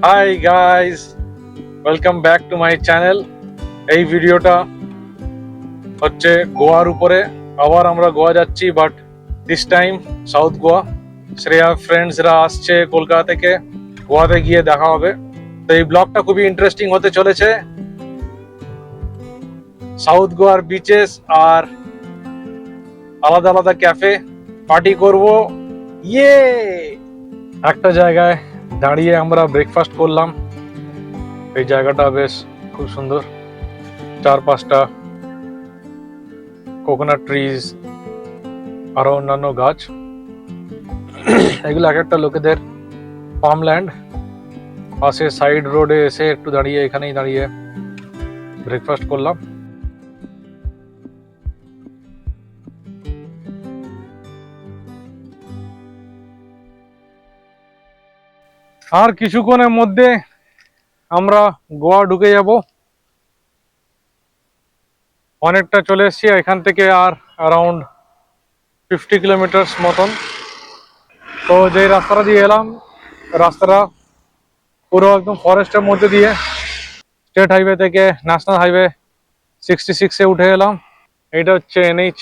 High guys, welcome back to my channel. এই ভিডিওটা হচ্ছে গোয়ার উপরে। আবার আমরা গোয়া যাচ্ছি, but this time south Goa. Shreya ফ্রেন্ডসরা আসছে কলকাতা থেকে, গোয়াতে গিয়ে দেখা হবে। তো এই ব্লগটা খুবই ইন্টারেস্টিং হতে চলেছে। সাউথ গোয়ার বিচেস আর আলাদা আলাদা ক্যাফে পার্টি করব। ইয়ে একটা জায়গায় দাঁড়িয়ে আমরা ব্রেকফাস্ট করলাম। এই জায়গাটা বেশ খুব সুন্দর, 4-5টা কোকোনাট ট্রিজ, আরো অন্যান্য গাছ। এগুলো এক একটা লোকেদের ফার্মল্যান্ড। পাশে সাইড রোডে এসে একটু দাঁড়িয়ে, এখানেই দাঁড়িয়ে ব্রেকফাস্ট করলাম। আর কিছুক্ষণের মধ্যে আমরা গোয়া ঢুকে যাব। অনেকটা চলে এসেছি, এখান থেকে আর অ্যারাউন্ড 50 কিলোমিটার মতন। তো যে রাস্তাটা দিয়ে এলাম, রাস্তাটা পুরো একদম ফরেস্টের মধ্যে দিয়ে স্টেট হাইওয়ে থেকে ন্যাশনাল হাইওয়ে 66-এ উঠে এলাম। এইটা হচ্ছে NH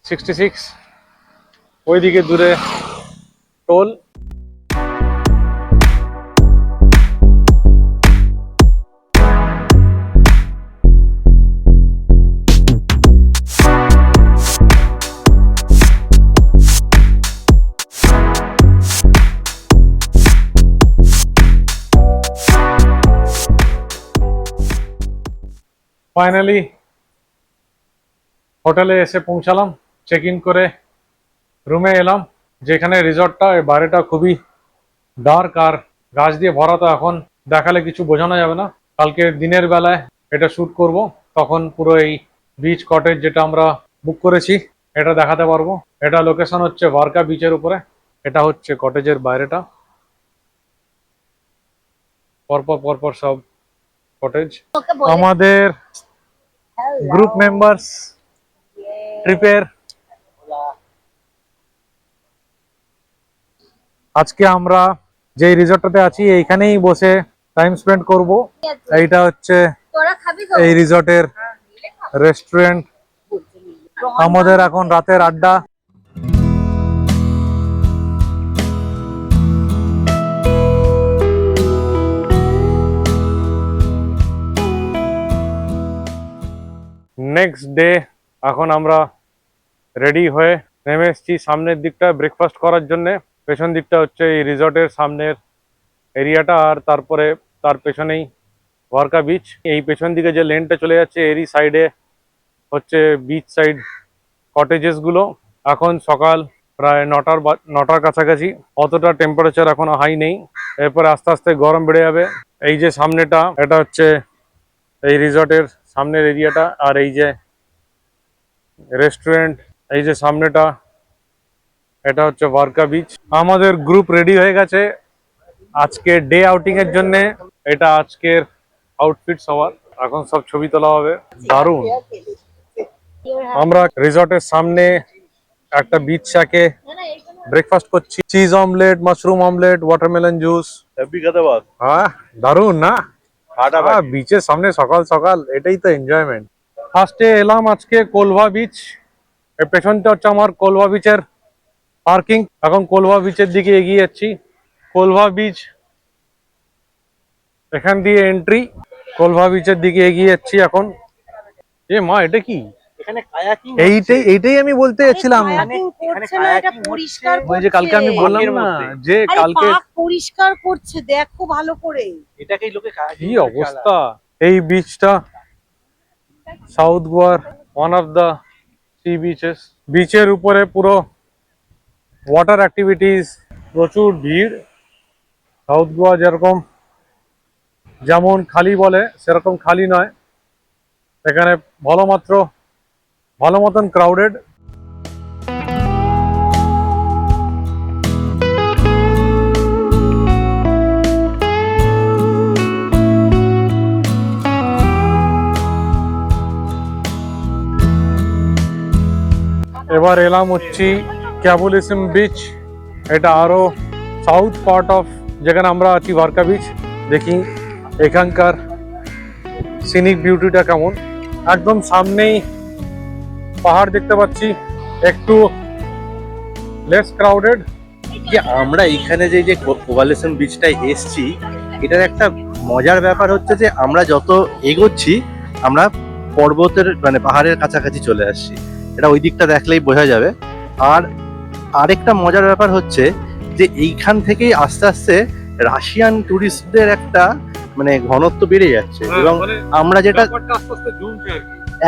66। ওইদিকে দূরে টোল। ফাইনালি হোটেলে এসে পৌঁছালাম, চেক ইন করে রুমে এলাম। যেখানে রিসর্টটা, এই বাইরেটা খুবই ডার্ক আর গাছ দিয়ে ভরা, তো এখন দেখালে কিছু বোঝানো যাবে না। কালকে দিনের বেলায় এটা শ্যুট করব, তখন পুরো এই বিচ কটেজ যেটা আমরা বুক করেছি এটা দেখাতে পারবো। এটা লোকেশন হচ্ছে ভারকা বিচের উপরে। এটা হচ্ছে কটেজের বাইরেটা, পরপর পরপর সব কটেজ। আমাদের গ্রুপ মেম্বার্স ট্রিপের আজকে আমরা যে রিসর্টটাতে আছি এইখানেই বসে টাইম স্পেন্ড করব। এইটা হচ্ছে এই রিসর্টের রেস্টুরেন্ট। আমাদের এখন রাতের আড্ডা। নেক্সট ডে এখন আমরা রেডি হয়ে নেমে এসেছি সামনের দিকটা ব্রেকফাস্ট করার জন্য। পেছন দিকটা হচ্ছে এই রিসর্টের সামনের এরিয়াটা, আর তারপরে তার পেছনেই ভারকা বিচ। এই পেছন দিকে যে লেনটা চলে যাচ্ছে এরই সাইডে হচ্ছে বিচ সাইড কটেজেস গুলো। এখন সকাল প্রায় 9টার কাছাকাছি। অতটা টেম্পারেচার এখনো হাই নেই, এরপরে আস্তে আস্তে গরম বেড়ে যাবে। এই যে সামনেটা, এটা হচ্ছে এই রিসর্টের সামনের এরিয়াটা, আর এই যে রেস্টুরেন্ট, এই যে সামনেটা, এটা হচ্ছে ভারকা বিচ। আমাদের গ্রুপ রেডি হয়ে গেছে আজকে ডে আউটিং এর জন্য। এটা আজকের আউটফিট সবার। এখন সব ছবি তোলা হবে, দারুণ। আমরা রিসর্টের সামনে একটা বিচ শাকে ব্রেকফাস্ট করছি। Cheese omelette, mushroom omelette, watermelon juice. হ্যাঁ, দারুণ না? বিচের সামনে সকাল সকাল, এটাই তো এনজয়মেন্ট। ফার্স্টে এলাম আজকে কোলভা বিচ। এর পেছনটা হচ্ছে আমার কোলভা বিচের পার্কিং। এখন কোলভা বিচের দিকে এগিয়ে যাচ্ছি। কোলভা বিচ এখান দিয়ে এন্ট্রি। কোলভা বিচের দিকে এগিয়ে যাচ্ছি এখন। এ মা, এটা কি? এইটাই আমি বলতে যাচ্ছিলাম। ওই যে কালকে আমি বললাম না যে কালকে পরিষ্কার করছে, দেখো ভালো করে। এটাকেই লোকে কি অবস্থা। এই বিচটা সাউথ গোয়ার one of the sea beaches. বিচের উপরে পুরো ওয়াটার অ্যাক্টিভিটিস, প্রচুর ভিড়। সাউথ গোয়া যেমন খালি বলে সেরকম খালি নয়, এখানে ভালো মতন ক্রাউডেড। এবার এলাম হচ্ছি ক্যাবুলিসম বিচ। এটা আরো সাউথ পার্ট অফ যেখানে আমরা আছি ভারকা বিচ। দেখি এখানকার সিনিক বিউটিটা কেমন। একদম সামনেই পাহাড় দেখতে পাচ্ছি, একটু লেস ক্রাউডেড। যে আমরা এখানে যে কোভালেশন বিচটায় এসছি, এটার একটা মজার ব্যাপার হচ্ছে যে আমরা যত এগোচ্ছি আমরা পর্বতের মানে পাহাড়ের কাছাকাছি চলে আসছি। এটা ওই দিকটা দেখলেই বোঝা যাবে। আর আরেকটা মজার ব্যাপার হচ্ছে যে এইখান থেকেই আস্তে আস্তে রাশিয়ান টুরিস্টদের একটা মানে ঘনত্ব বেড়ে যাচ্ছে, এবং আমরা যেটা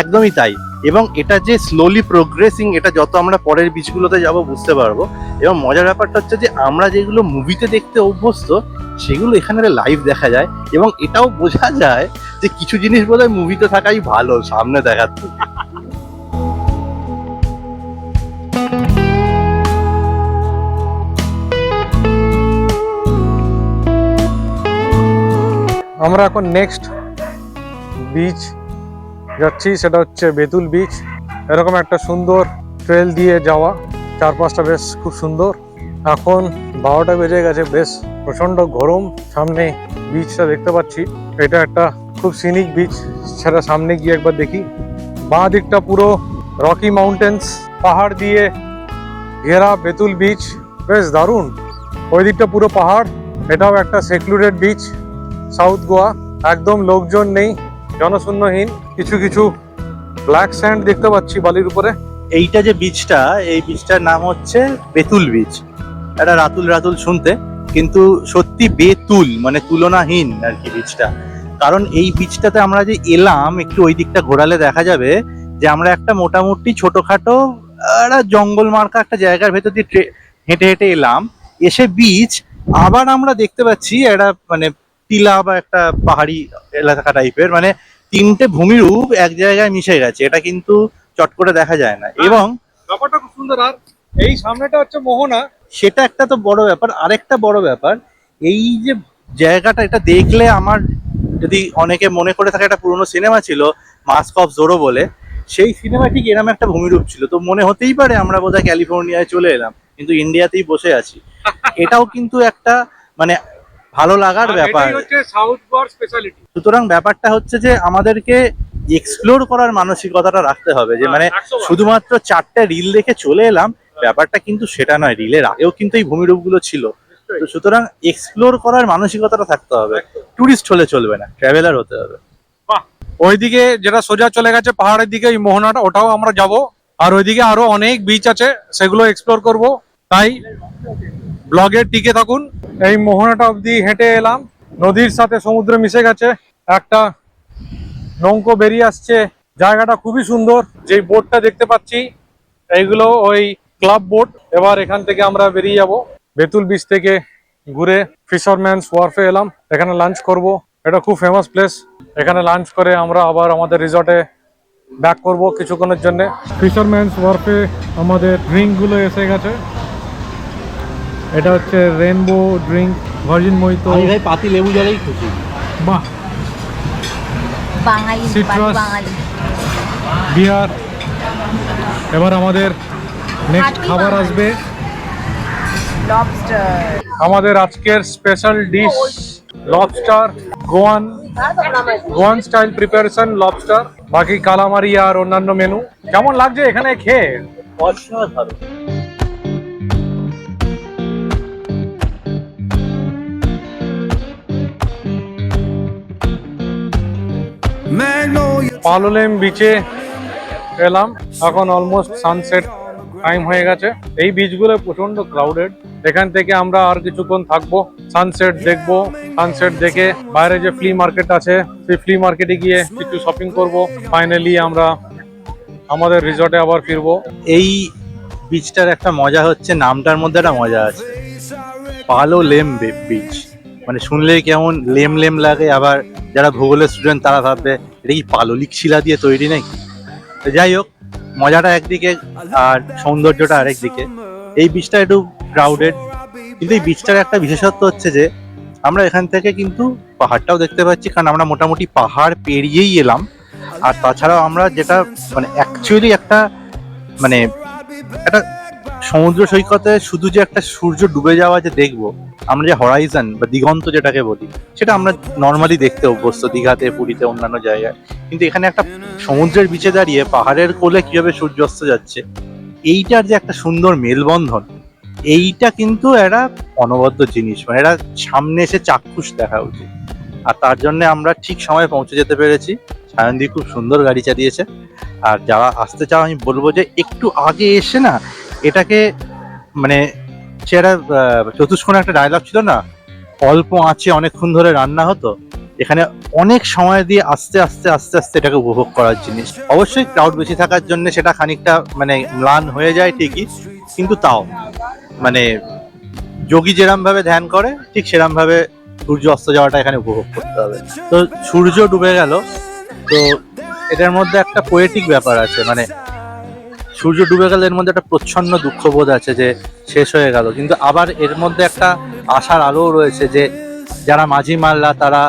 একদমই তাই। এবং এটা যে স্লোলি প্রোগ্রেসিং, এটা যত আমরা পরের বিচগুলোতে যাব বুঝতে পারবো। এবং মজার ব্যাপারটা হচ্ছে যে আমরা যেগুলো মুভিতে দেখতে অভ্যস্ত সেগুলো এখানে লাইভ দেখা যায়, এবং এটাও বোঝা যায় যে কিছু জিনিস বোধহয় মুভিতে থাকাই ভালো সামনে দেখার থেকে। আমরা এখন নেক্সট বিচ যাচ্ছি, সেটা হচ্ছে বেতুল বিচ। এরকম একটা সুন্দর ট্রেল দিয়ে যাওয়া, চারপাশটা বেশ খুব সুন্দর। এখন 12টা বেজে গেছে, বেশ প্রচন্ড গরম। সামনে বিচটা দেখতে পাচ্ছি, এটা একটা খুব সিনিক বিচ। সেটা সামনে গিয়ে একবার দেখি। বাঁ দিকটা পুরো রকি মাউন্টেন্স, পাহাড় দিয়ে ঘেরা বেতুল বিচ, বেশ দারুণ। ওই দিকটা পুরো পাহাড়। এটাও একটা সেক্লুডেড বিচ, সাউথ গোয়া। একদম লোকজন নেই, জনশূন্যহীন। কিছু কিছু ব্ল্যাক স্যান্ড দেখতে পাচ্ছি বালির উপরে। এইটা যে বিচটা, এই বিচটার নাম হচ্ছে বেতুল বিচ। এটা রাতুল রাতুল শুনতে, কিন্তু সত্যি বেতুল মানে তুলনাহীন আর কি বিচটা। কারণ এই বিচটাতে আমরা যে এলাম, একটু ওই দিকটা ঘোরালে দেখা যাবে যে আমরা একটা মোটামুটি ছোটখাটো একটা জঙ্গল মার্কা একটা জায়গার ভেতর দিয়ে হেঁটে হেঁটে এলাম। এসে বিচ আবার আমরা দেখতে পাচ্ছি একটা মানে টিলা বা একটা পাহাড়ি এলাকা টাইপের, মানে তিনটে ভূমিরূপ এক জায়গায় মিশে গেছে। এটা কিন্তু চট করে দেখা যায় না। এবং ব্যাপারটা খুব সুন্দর। আর এই সামনেটা হচ্ছে মোহনা। সেটা একটা তো বড় ব্যাপার। আরেকটা বড় ব্যাপার, এই যে জায়গাটা, এটা দেখলে আমার, যদি অনেকে মনে করে থাকে একটা পুরোনো সিনেমা ছিল মাস্ক অফ জোরো বলে, সেই সিনেমা ঠিক এরকম একটা ভূমিরূপ ছিল। তো মনে হতেই পারে আমরা বোধহয় ক্যালিফোর্নিয়ায় চলে এলাম, কিন্তু ইন্ডিয়াতেই বসে আছি। এটাও কিন্তু একটা মানে ভালো লাগার ব্যাপার। সাউথ গোয়ার স্পেশালিটি। সুতরাং ব্যাপারটা হচ্ছে যে আমাদেরকে এক্সপ্লোর করার মানসিকতাটা রাখতে হবে, যে মানে শুধুমাত্র 4টে রিল দেখে চলে এলাম, ব্যাপারটা কিন্তু সেটা নয়। রিলের আগেও কিন্তু এই ভূমিরূপগুলো ছিল। তো সুতরাং এক্সপ্লোর করার মানসিকতাটা থাকতে হবে। টুরিস্ট হলে চলবে না, ট্রাভেলার হতে হবে। ওইদিকে যেটা সোজা চলে গেছে পাহাড়ের দিকে, এই মোহনাটা, ওটাও আমরা যাব। আর ওইদিকে আরো অনেক বিচ আছে, সেগুলো এক্সপ্লোর করব। তাই ব্লগে টিকে থাকুন। এই মোহনাটা অবধি হেঁটে এলাম, নদীর সাথে সমুদ্র মিশে গেছে। একটা নৌকো বেরিয়ে আসছে, জায়গাটা খুবই সুন্দর। যে বোটটা দেখতে পাচ্ছি এইগুলো ওই ক্লাব বোট। এবার এখান থেকে আমরা বেরিয়ে যাব। বেতুল বিচ থেকে ঘুরে ফিশারম্যানস ওয়ার্ফে এলাম, এখানে লাঞ্চ করব। এটা খুব ফেমাস প্লেস। এখানে লাঞ্চ করে আমরা আবার আমাদের রিসর্টে ব্যাক করব কিছুক্ষণের জন্য। ফিশারম্যানস ওয়ার্ফে আমাদের ড্রিঙ্কগুলো এসে গেছে। এটা হচ্ছে রেনবো ড্রিঙ্ক, ভার্জিন মোহিতো। আমি ভাই পাতি লেবু জলেই খুশি। বাহ। বাঙালি Citrus, বাঙালি বিয়ার। এবার আমাদের নেক্সট খাঁটি খাবার বাঙালি। আসবে। লবস্টার। আমাদের আজকের special dish lobster, Goan style preparation lobster. বাকি কালামারি আর অন্যান্য মেনু। কেমন লাগছে এখানে খেয়ে? অসাধারণ। পালোলেম বিচে এলাম, এখন অলমোস্ট সানসেট টাইম হয়ে গেছে। এই বিচগুলো প্রচন্ড ক্রাউডেড। এখান থেকে আমরা আর কিছুক্ষণ থাকবো, সানসেট দেখবো। সানসেট দেখে বাইরে যে ফ্লি মার্কেট আছে, সেই ফ্লি মার্কেটে গিয়ে কিছু শপিং করব। ফাইনালি আমরা আমাদের রিসর্টে আবার ফিরবো। এই বিচটার একটা মজা হচ্ছে, নামটার মধ্যে একটা মজা আছে, পালোলেম বিচ। মানে শুনলেই কেমন লেম লেম লাগে। আবার যারা ভূগোলের স্টুডেন্ট তারা ভাববে এটা কি পাললিক শিলা দিয়ে তৈরি নাকি। তো যাই হোক, মজাটা একদিকে আর সৌন্দর্যটা আরেকদিকে। এই বিচটা একটু ক্রাউডেড, কিন্তু এই বিচটার একটা বিশেষত্ব হচ্ছে যে আমরা এখান থেকে কিন্তু পাহাড়টাও দেখতে পাচ্ছি, কারণ আমরা মোটামুটি পাহাড় পেরিয়েই এলাম। আর তাছাড়াও আমরা যেটা মানে অ্যাকচুয়ালি একটা মানে একটা সমুদ্র সৈকতে শুধু যে একটা সূর্য ডুবে যাওয়া যে দেখবো, আমরা যে হরাইজন বা দিগন্ত যেটাকে বলি, সেটা আমরা নর্মালি দেখতে অভ্যস্ত দীঘাতে, পুরীতে, অন্যান্য জায়গায়। কিন্তু এখানে একটা সমুদ্রের বিচে দাঁড়িয়ে পাহাড়ের কোলে কিভাবে সূর্যাস্ত যাচ্ছে, এইটার যে একটা সুন্দর মেলবন্ধন, এইটা কিন্তু একটা অনবদ্য জিনিস, মানে এটা সামনে এসে চাক্ষুষ দেখা উচিত। আর তার জন্য আমরা ঠিক সময়ে পৌঁছে যেতে পেরেছি। সায়নদী খুব সুন্দর গাড়ি চালিয়েছে। আর যারা আসতে চাও আমি বলবো যে একটু আগে এসে না এটাকে, মানে সেটা চতুষ্কোণে একটা ডায়লগ ছিল না, অল্প আঁচে অনেকক্ষণ ধরে রান্না হতো, এখানে অনেক সময় দিয়ে আস্তে আস্তে আস্তে আস্তে এটাকে উপভোগ করার জিনিস। অবশ্যই ক্রাউড বেশি থাকার জন্য সেটা খানিকটা মানে ম্লান হয়ে যায় ঠিকই, কিন্তু তাও মানে যোগী যেরম ভাবে ধ্যান করে ঠিক সেরম ভাবে সূর্য অস্ত যাওয়াটা এখানে উপভোগ করতে হবে। তো সূর্য ডুবে গেল, তো এটার মধ্যে একটা পোয়েটিক ব্যাপার আছে, মানে সূর্য ডুবে গেলে এর মধ্যে একটা প্রচ্ছন্ন দুঃখবোধ আছে যে শেষ হয়ে গেল, কিন্তু আবার এর মধ্যে একটা আশার আলোও রয়েছে যে যারা মাঝি মারলা তারা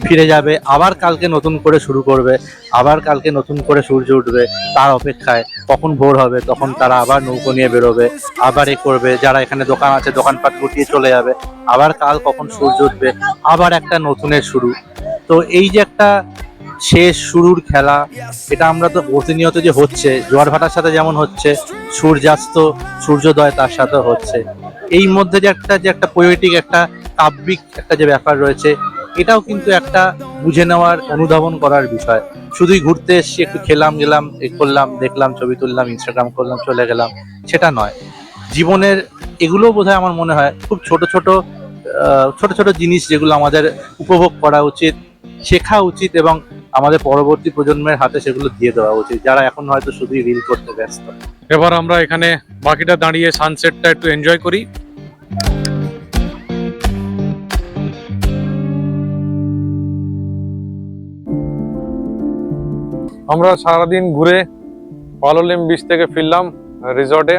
ফিরে যাবে, আবার কালকে নতুন করে শুরু করবে, আবার কালকে নতুন করে সূর্য উঠবে, তার অপেক্ষায় কখন ভোর হবে তখন তারা আবার নৌকো নিয়ে বেরোবে, আবার এ করবে, যারা এখানে দোকান আছে দোকানপাট গুটিয়ে চলে যাবে, আবার কাল কখন সূর্য উঠবে, আবার একটা নতুনের শুরু। তো এই যে একটা শেষ শুরুর খেলা, এটা আমরা তো প্রতিনিয়ত যে হচ্ছে, জোয়ার ভাটার সাথে যেমন হচ্ছে, সূর্যাস্ত সূর্যোদয় তার সাথে হচ্ছে, এই মধ্যে যে একটা পোয়েটিক একটা কাব্যিক একটা যে ব্যাপার রয়েছে, এটাও কিন্তু একটা বুঝে নেওয়ার, অনুধাবন করার বিষয়। শুধুই ঘুরতে এসছি, একটু খেলাম গেলাম, এ করলাম দেখলাম, ছবি তুললাম, ইনস্টাগ্রাম করলাম, চলে গেলাম, সেটা নয়। জীবনের এগুলো বোধহয় আমার মনে হয় খুব ছোট ছোট জিনিস যেগুলো আমাদের উপভোগ করা উচিত, শেখা উচিত, এবং আমাদের পরবর্তী প্রজন্মের হাতে সেগুলো দিয়ে দেওয়া উচিত, যারা এখন হয়তো শুধুই রিল করতে ব্যস্ত। এবার আমরা এখানে বাকিটা দাঁড়িয়ে সানসেটটা একটু এনজয় করি। আমরা সারাদিন ঘুরে পালোলেম বিচ থেকে ফিরলাম রিসর্টে,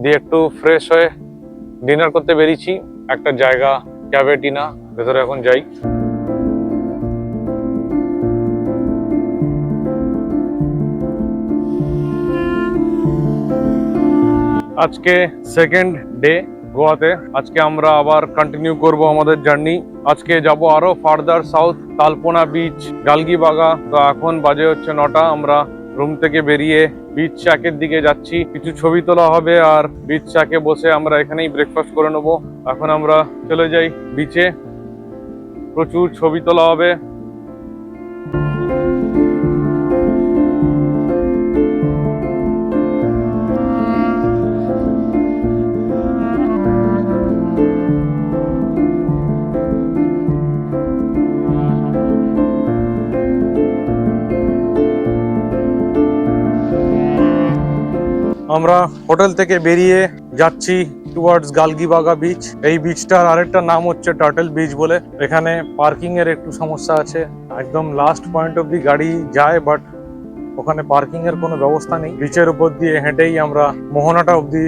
দিয়ে একটু ফ্রেশ হয়ে ডিনার করতে বেরিয়েছি একটা জায়গা, ক্যাভেটিনা, ভেতরে এখন যাই। আজকে সেকেন্ড ডে গোয়াতে। আজকে আমরা আবার কন্টিনিউ করব আমাদের জার্নি। আজকে যাব আরো ফার্দার সাউথ, তালপোনা বিচ, গালগিবাগা। তো এখন বাজে হচ্ছে 9টা। আমরা রুম থেকে বেরিয়ে বিচ চাকের দিকে যাচ্ছি, কিছু ছবি তোলা হবে আর বিচ চাকে বসে আমরা এখানেই ব্রেকফাস্ট করে নেবো। এখন আমরা চলে যাই বিচে, প্রচুর ছবি তোলা হবে। আমরা হোটেল থেকে বেরিয়ে যাচ্ছি টুয়ার্ডস গালগিবাগা বিচ। এই বিচটার আরেকটা নাম হচ্ছে টার্টেল বিচ বলে। এখানে পার্কিং এর একটু সমস্যা আছে, একদম লাস্ট পয়েন্ট অব্দি গাড়ি যায়, বাট ওখানে পার্কিং এর কোনো ব্যবস্থা নেই। বিচের উপর দিয়ে হেঁটেই আমরা মোহনাটা অব্দি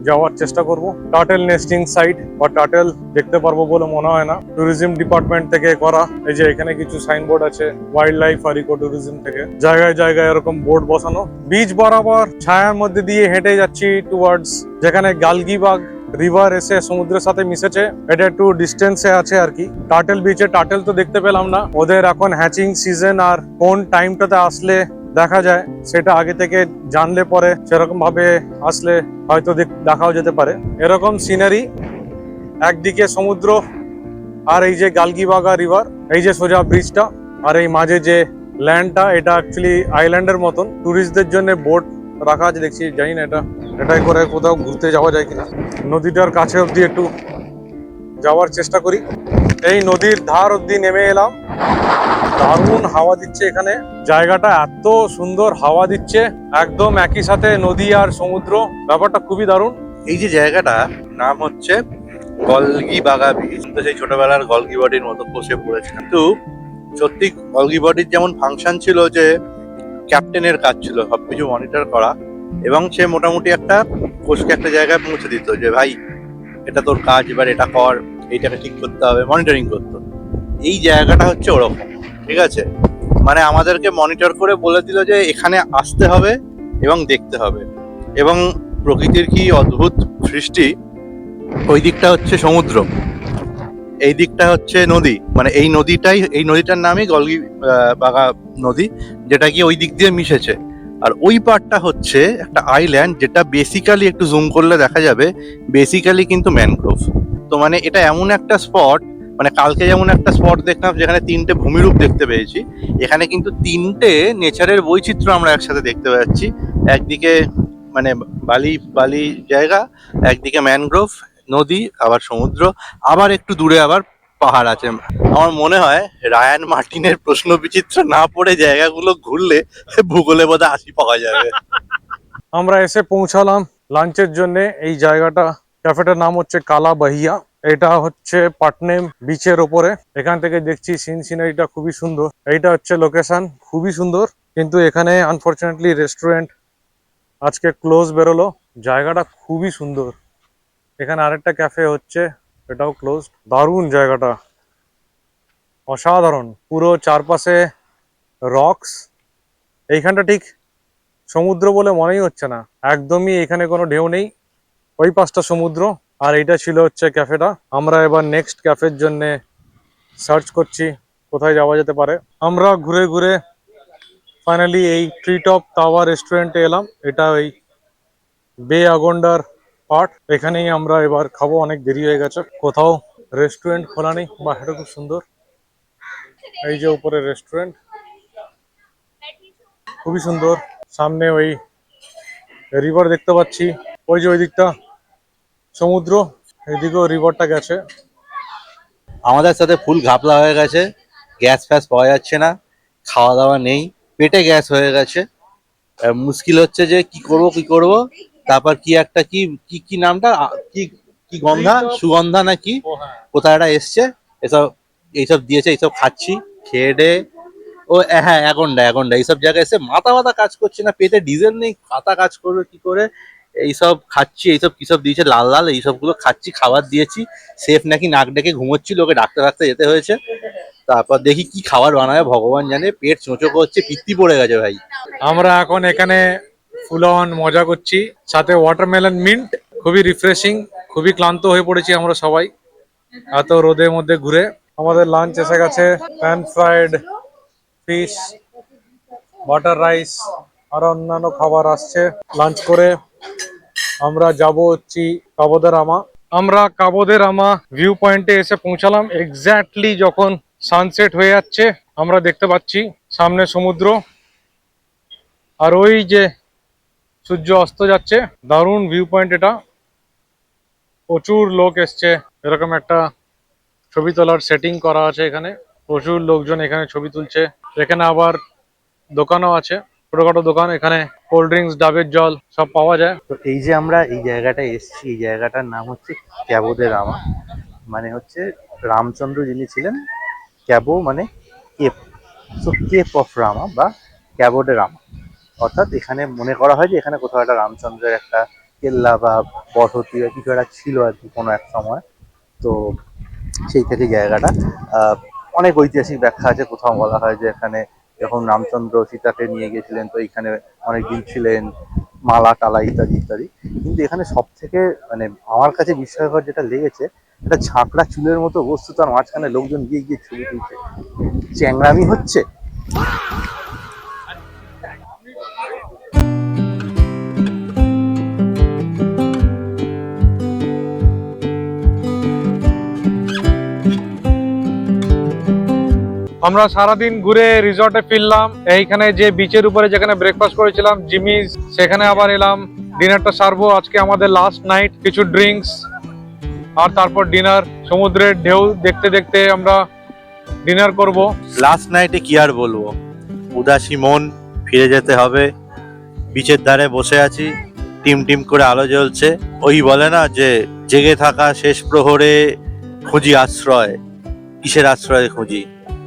যাওয়ার চেষ্টা করব। টার্টেল নেস্টিং সাইট বা টার্টেল দেখতে পারবো বলে মনে হয় না, ট্যুরিজম ডিপার্টমেন্ট থেকে করা। এই যে এখানে কিছু সাইনবোর্ড আছে ওয়াইল্ড লাইফ আর ইকো ট্যুরিজম থেকে, জায়গায় জায়গায় এরকম বোর্ড বসানো। বিচ বরাবর ছায়ার মধ্যে দিয়ে হেঁটে যাচ্ছি টুয়ার্ডস যেখানে গালগিবাগ রিভার এসে সমুদ্রের সাথে মিশেছে। এটা একটু ডিস্টেন্সে আছে আর কি। টার্টেল বিচে টার্টেল তো দেখতে পেলাম না, ওদের এখন হ্যাচিং সিজন, আর কোন টাইমটাতে আসলে দেখা যায় সেটা আগে থেকে জানলে পরে সেরকম ভাবে আসলে হয়তো দেখাও যেতে পারে। এরকম সিনারি, একদিকে সমুদ্র আর এই যে গালগিবাগা রিভার, এই যে সোজা ব্রিজটা, আর এই মাঝে যে ল্যান্ডটা, এটা অ্যাকচুয়ালি আইল্যান্ডের মতন। টুরিস্টদের জন্য বোট রাখা আছে দেখছি, জানি না এটাই করে কোথাও ঘুরতে যাওয়া যায় কিনা। নদীটার কাছে অব্দি একটু যাওয়ার চেষ্টা করি। এই নদীর ধার অব্দি নেমে এলাম, দারুণ হাওয়া দিচ্ছে এখানে। জায়গাটা এত সুন্দর হাওয়া দিচ্ছে, একদম একই সাথে নদী আর সমুদ্র, ব্যাপারটা খুবই দারুণ। এই যে জায়গাটা নাম হচ্ছে গলগিবাগা বিচ, তো সেই ছোটবেলার গলগি বডির মতো বসে পড়েছে। কিন্তু সত্যি গলগি বডির যেমন ফাংশন ছিল যে ক্যাপ্টেনের কাজ ছিল সবকিছু মনিটর করা, এবং সে মোটামুটি একটা কোষকে একটা জায়গায় পৌঁছে দিত যে ভাই এটা তোর কাজ, এবার এটা কর, এইটাকে ঠিক করতে হবে, মনিটরিং করতো। এই জায়গাটা হচ্ছে ওরকম, ঠিক আছে, মানে আমাদেরকে মনিটর করে বলে দিল যে এখানে আসতে হবে এবং দেখতে হবে। এবং প্রকৃতির কি অদ্ভুত সৃষ্টি। ওই দিকটা হচ্ছে সমুদ্র, এই দিকটা হচ্ছে নদী, মানে এই নদীটার নামই গলগি বাগা নদী, যেটা কি ওই দিক দিয়ে মিশেছে। আর ওই পাড়টা হচ্ছে একটা আইল্যান্ড, যেটা বেসিক্যালি একটু জুম করলে দেখা যাবে বেসিক্যালি কিন্তু ম্যানগ্রোভ। তো মানে এটা এমন একটা স্পট, মানে কালকে যেমন একটা স্পট দেখলাম যেখানে 3টে ভূমিরূপ দেখতে পেয়েছি, এখানে কিন্তু 3টে নেচারের বৈচিত্র্য আমরা একসাথে দেখতে পাচ্ছি। একদিকে মানে বালি বালি জায়গা, একদিকে ম্যানগ্রোভ নদী, আবার সমুদ্র, আবার একটু দূরে আবার পাহাড় আছে। আমার মনে হয় রায়ান মার্টিনের প্রশ্ন বিচিত্র না পড়ে জায়গাগুলো ঘুরলে ভূগোলে বোধহয় 80 পাওয়া যাবে। আমরা এসে পৌঁছালাম লাঞ্চের জন্য। এই জায়গাটা, ক্যাফেটার নাম হচ্ছে কালা বাহিয়া। এটা হচ্ছে পাটনেম বিচের ওপরে। এখান থেকে দেখছি সিনারিটা খুবই সুন্দর। এইটা হচ্ছে লোকেশন, খুবই সুন্দর। কিন্তু এখানে আনফরচুনেটলি রেস্টুরেন্ট আজকে ক্লোজ বেরোলো। জায়গাটা খুবই সুন্দর। এখানে আরেকটা ক্যাফে হচ্ছে, এটাও ক্লোজ। দারুণ জায়গাটা, অসাধারণ। পুরো চারপাশে রক্স। এইখানটা ঠিক সমুদ্র বলে মনেই হচ্ছে না, একদমই এখানে কোনো ঢেউ নেই। ওই পাশটা সমুদ্র। আর এইটা ছিল হচ্ছে ক্যাফেটা। আমরা এবার নেক্সট ক্যাফের জন্য সার্চ করছি কোথায় যাওয়া যেতে পারে। আমরা ঘুরে ঘুরে ফাইনালি এই ট্রি টপ তাওয়া রেস্টুরেন্টে এলাম। এটা ওই বে আগন্ডার পার্ট। এখানেই আমরা এবার খাবো, অনেক দেরি হয়ে গেছে। কোথাও রেস্টুরেন্ট খোলা নেই, বাহ এটা খুব সুন্দর। এই যে উপরে রেস্টুরেন্ট, খুবই সুন্দর। সামনে ওই রিভার দেখতে পাচ্ছি, ওই যে ওই দিকটা সমুদ্র, এদিকেও রিভারটা গেছে। আমাদের সাথে ফুল ঘাপলা হয়ে গেছে, গ্যাস ফ্যাস পাওয়া যাচ্ছে না, খাওয়া দাওয়া নেই, পেটে গ্যাস হয়ে গেছে। মুশকিল হচ্ছে যে কি করব। তারপর কি একটা কি নামটা কি কি গন্ধা, সুগন্ধা নাকি কোথায় একটা এসছে, এসব এইসব দিয়েছে, এইসব খাচ্ছি খেয়ে ডে। ও হ্যাঁ, অ্যাগন্ডা এইসব জায়গায় এসে মাথা মাথা কাজ করছে না, পেটে ডিজেল নেই, মাথা কাজ করবে কি করে। এইসব খাচ্ছি, এইসব কিসব দিয়েছে লাল লাল, এইসব গুলো খাচ্ছি। খাবার দিয়েছি, শেফ নাকি নাক ডেকে ঘুমোচ্ছিল, ওকে ডাক্তার যেতে হয়েছে। তারপর দেখি কি খাবার বানাবে ভগবান জানে, পেট চোঁচো করছে, পিত্তি পড়ে গেছে ভাই। আমরা এখন এখানে ফুল অন মজা করছি, সাথে ওয়াটারমেলন মিন্ট। খুবই রিফ্রেশিং, খুবই ক্লান্ত হয়ে পড়েছি আমরা সবাই এত রোদের মধ্যে ঘুরে। আমাদের লাঞ্চ এসে গেছে, pan fried fish, butter rice, আর অন্যান্য খাবার আসছে। লাঞ্চ করে আমরা যাব হচ্ছি কাবো দে রামা। আমরা কাবো দে রামা ভিউ পয়েন্টে এসে পৌঁছালাম এক্স্যাক্টলি যখন সানসেট হয়ে যাচ্ছে। আমরা দেখতে পাচ্ছি সামনে সমুদ্র, আর ওই যে সূর্য অস্ত যাচ্ছে। দারুণ ভিউ পয়েন্ট এটা। প্রচুর লোক এসছে, এরকম একটা ছবি তোলার সেটিং করা আছে এখানে। প্রচুর লোকজন এখানে ছবি তুলছে। এখানে আবার দোকানও আছে, ছোটখাটো দোকান। এখানে কোল্ড ড্রিঙ্কস, ডাবের জল সব পাওয়া যায়। তো এই যে আমরা এই জায়গাটায় এসেছি, এই জায়গাটার নাম হচ্ছে ক্যাবো দে রামা। মানে হচ্ছে রামচন্দ্র যিনি ছিলেন, ক্যাবো মানে কেপ, সো কেপ অফ রামা বা ক্যাবো ডে রামা। অর্থাৎ এখানে মনে করা হয় যে এখানে কোথাও একটা রামচন্দ্রের একটা কেল্লা বা বসতি বা কিছু একটা ছিল আর কি কোনো এক সময়। তো সেই থেকে জায়গাটা অনেক ঐতিহাসিক ব্যাখ্যা আছে। কোথাও বলা হয় যে এখানে যখন রামচন্দ্র সীতাকে নিয়ে গেছিলেন, তো এখানে অনেকদিন ছিলেন, মালা টালা ইত্যাদি ইত্যাদি। কিন্তু এখানে সব থেকে মানে আমার কাছে বিস্ময়কর যেটা লেগেছে, একটা ঝাঁকড়া চুলের মতো বস্তু, তার মাঝখানে লোকজন গিয়ে গিয়ে ছবি তুলছে। চ্যাংরামি হচ্ছে। আমরা সারাদিন ঘুরে রিসর্টে ফিরলাম। এইখানে যে বিচের উপরে যেখানে ব্রেকফাস্ট করেছিলাম জিমিস, সেখানে আবার এলাম। ডিনারটা সারবো আজকে, আমাদের লাস্ট নাইট। কিছু ড্রিঙ্কস আর তারপর ডিনার। সমুদ্রের ঢেউ দেখতে দেখতে আমরা ডিনার করব। লাস্ট নাইটে কি আর বলবো, উদাসী মন, ফিরে যেতে হবে। বিচের ধারে বসে আছি, টিম টিম করে আলো জ্বলছে। ওই বলে না যে জেগে থাকা শেষ প্রহরে খুঁজি আশ্রয়। কিসের আশ্রয় খুঁজি?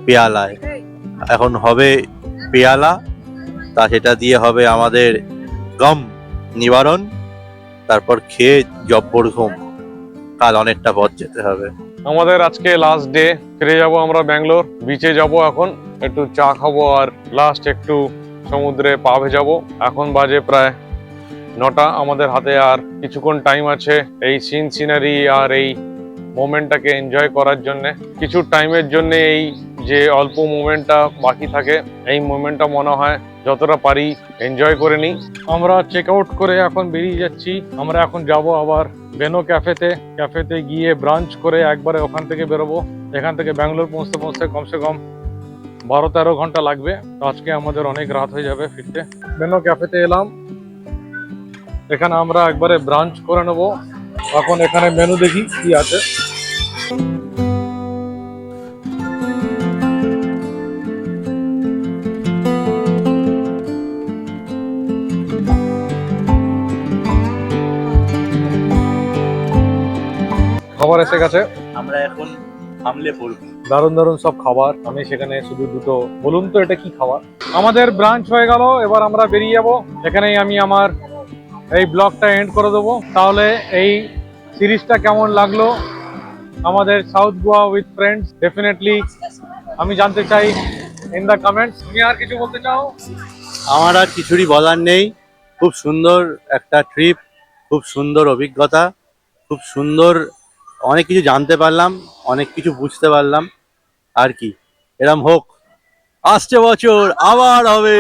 পেয়ালায়। এখন হবে পেয়ালা, তা সেটা দিয়ে হবে আমাদের গম নিবারণ। তারপর খেয়ে জব্বর ঘুম। কাল অনেকটা পথ যেতে হবে। আমাদের আজকে লাস্ট ডে। ফিরে যাব আমরা ব্যাঙ্গালোর। বিচে যাব এখন, একটু চা খাবো আর লাস্ট একটু সমুদ্রে পা ভেজাবো। এখন বাজে প্রায় 9টা আমাদের হাতে আর কিছুক্ষণ টাইম আছে এই সিনারি আর এই মোমেন্টটাকে এনজয় করার জন্য। কিছু টাইমের জন্য এই যে অল্প মোমেন্টটা বাকি থাকে, এই মোমেন্টটা মনে হয় যতটা পারি এনজয় করে নিই। আমরা চেক আউট করে এখন বেরিয়ে যাচ্ছি। আমরা এখন যাব আবার বেনো ক্যাফেতে গিয়ে ব্রাঞ্চ করে একবারে ওখান থেকে বেরোবো। এখান থেকে ব্যাঙ্গালোর পৌঁছতে পৌঁছতে কমসে কম 12-13 ঘন্টা লাগবে। তো আজকে আমাদের অনেক রাত হয়ে যাবে ফিরতে। বেনো ক্যাফেতে এলাম, এখানে আমরা একবারে ব্রাঞ্চ করে নেব। এখন এখানে মেনু দেখি কি আছে। খাবার এসে গেছে, আমরা এখন হামলে পড়ব। দারুণ দারুণ সব খাবার। আমি সেখানে শুধু দুটো, বলুন তো এটা কি খাবার। আমাদের ব্রাঞ্চ হয়ে গেল, এবার আমরা বেরিয়ে যাব। এখানেই আমি আমার এই ব্লগটা এন্ড করে দেবো। তাহলে এই সিরিজটা কেমন লাগলো আমাদের south Goa with friends, definitely আমি জানতে চাই ইন দ্য কমেন্টস। তুমি আর কিছু বলতে চাও? আমার আর কিছুরই বলার নেই। খুব সুন্দর একটা ট্রিপ, খুব সুন্দর অভিজ্ঞতা, খুব সুন্দর, অনেক কিছু জানতে পারলাম, অনেক কিছু বুঝতে পারলাম। আর কি, এরম হোক, আসছে বছর আবার হবে।